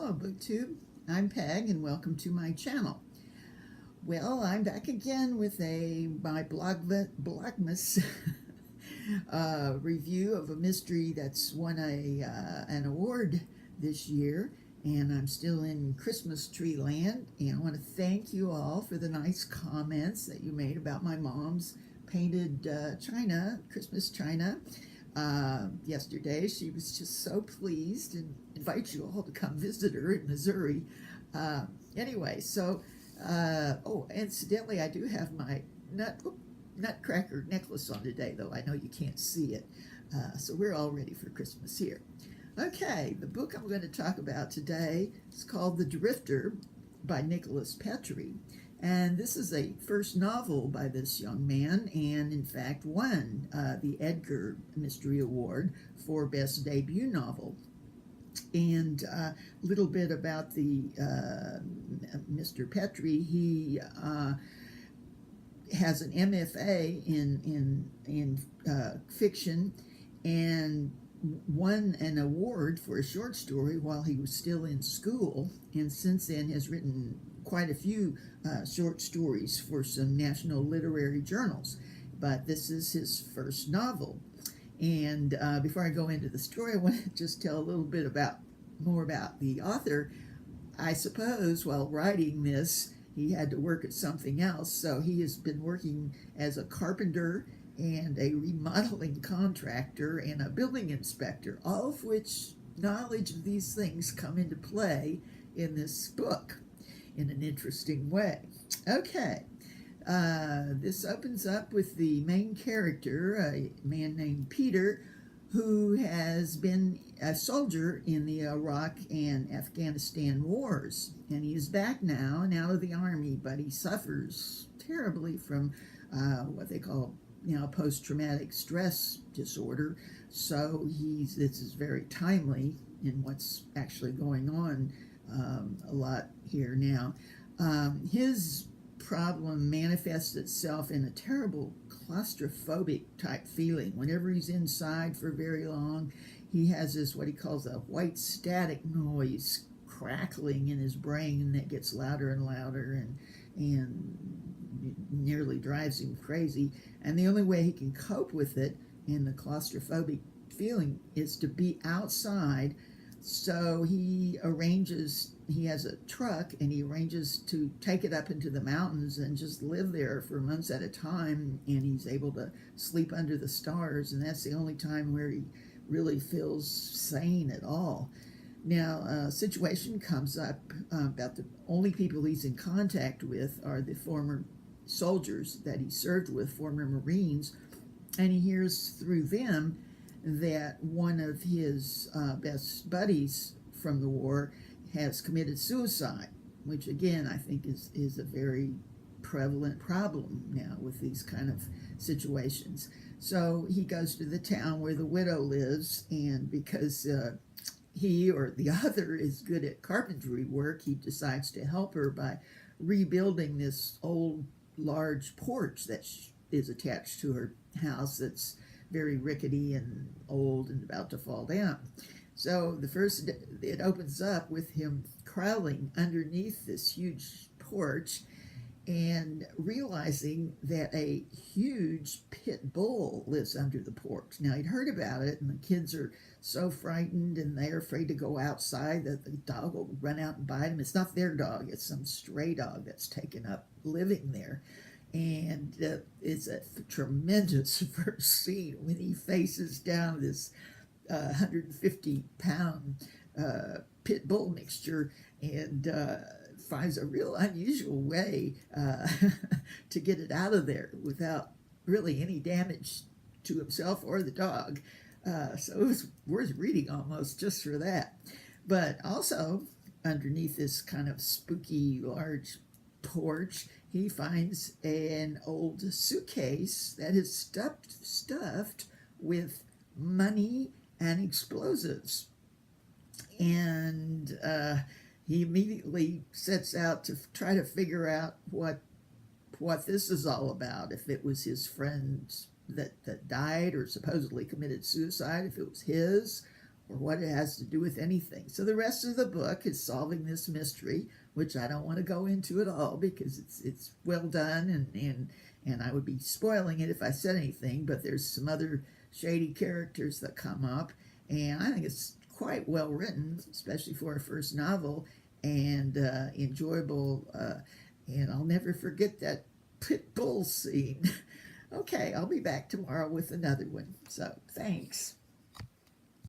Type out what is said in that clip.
Hello BookTube, I'm Peg and welcome to my channel. Well, I'm back again with my VLOGMAS review of a mystery that's won an award this year, and I'm still in Christmas tree land, and I want to thank you all for the nice comments that you made about my mom's painted Christmas china. Yesterday. She was just so pleased and invites you all to come visit her in Missouri. Anyway, so, oh, incidentally, I do have my nutcracker necklace on today, though I know you can't see it. So we're all ready for Christmas here. Okay, the book I'm going to talk about today is called The Drifter by Nicholas Petrie. And this is a first novel by this young man, and in fact won the EDGAR Mystery Award for Best Debut Novel. And a little bit about the Mr. Petrie. He has an MFA in fiction and won an award for a short story while he was still in school, and since then has written quite a few short stories for some national literary journals, but this is his first novel. And before I go into the story, I want to just tell a little bit more about the author. I suppose while writing this, he had to work at something else, so he has been working as a carpenter and a remodeling contractor and a building inspector, all of which knowledge of these things come into play in this book in an interesting way. Okay, this opens up with the main character, a man named Peter, who has been a soldier in the Iraq and Afghanistan wars, and he is back now and out of the army, but he suffers terribly from what they call post-traumatic stress disorder. So this is very timely in what's actually going on a lot here now. His problem manifests itself in a terrible claustrophobic type feeling. Whenever he's inside for very long, he has this, what he calls a white static noise crackling in his brain that gets louder and louder and nearly drives him crazy. And the only way he can cope with it in the claustrophobic feeling is to be outside. So he has a truck, and he arranges to take it up into the mountains and just live there for months at a time, and he's able to sleep under the stars, and that's the only time where he really feels sane at all. Now, a situation comes up about the only people he's in contact with are the former soldiers that he served with, former Marines, and he hears through them that one of his best buddies from the war has committed suicide, which again I think is a very prevalent problem now with these kind of situations. So he goes to the town where the widow lives, and because he or the other is good at carpentry work, he decides to help her by rebuilding this old large porch that is attached to her house that's very rickety and old and about to fall down. So it opens up with him crawling underneath this huge porch and realizing that a huge pit bull lives under the porch. Now, he'd heard about it, and the kids are so frightened and they're afraid to go outside that the dog will run out and bite him. It's not their dog, it's some stray dog that's taken up living there. And it's a tremendous first scene when he faces down this 150-pound pit bull mixture and finds a real unusual way to get it out of there without really any damage to himself or the dog. So it was worth reading almost just for that. But also, underneath this kind of spooky large porch, he finds an old suitcase that is stuffed with money and explosives. And he immediately sets out to try to figure out what this is all about, if it was his friends that died or supposedly committed suicide, if it was his, or what it has to do with anything. So the rest of the book is solving this mystery, which I don't want to go into at all because it's well done, and I would be spoiling it if I said anything, but there's some other shady characters that come up, and I think it's quite well written, especially for a first novel, and enjoyable, and I'll never forget that pit bull scene. Okay, I'll be back tomorrow with another one, so thanks.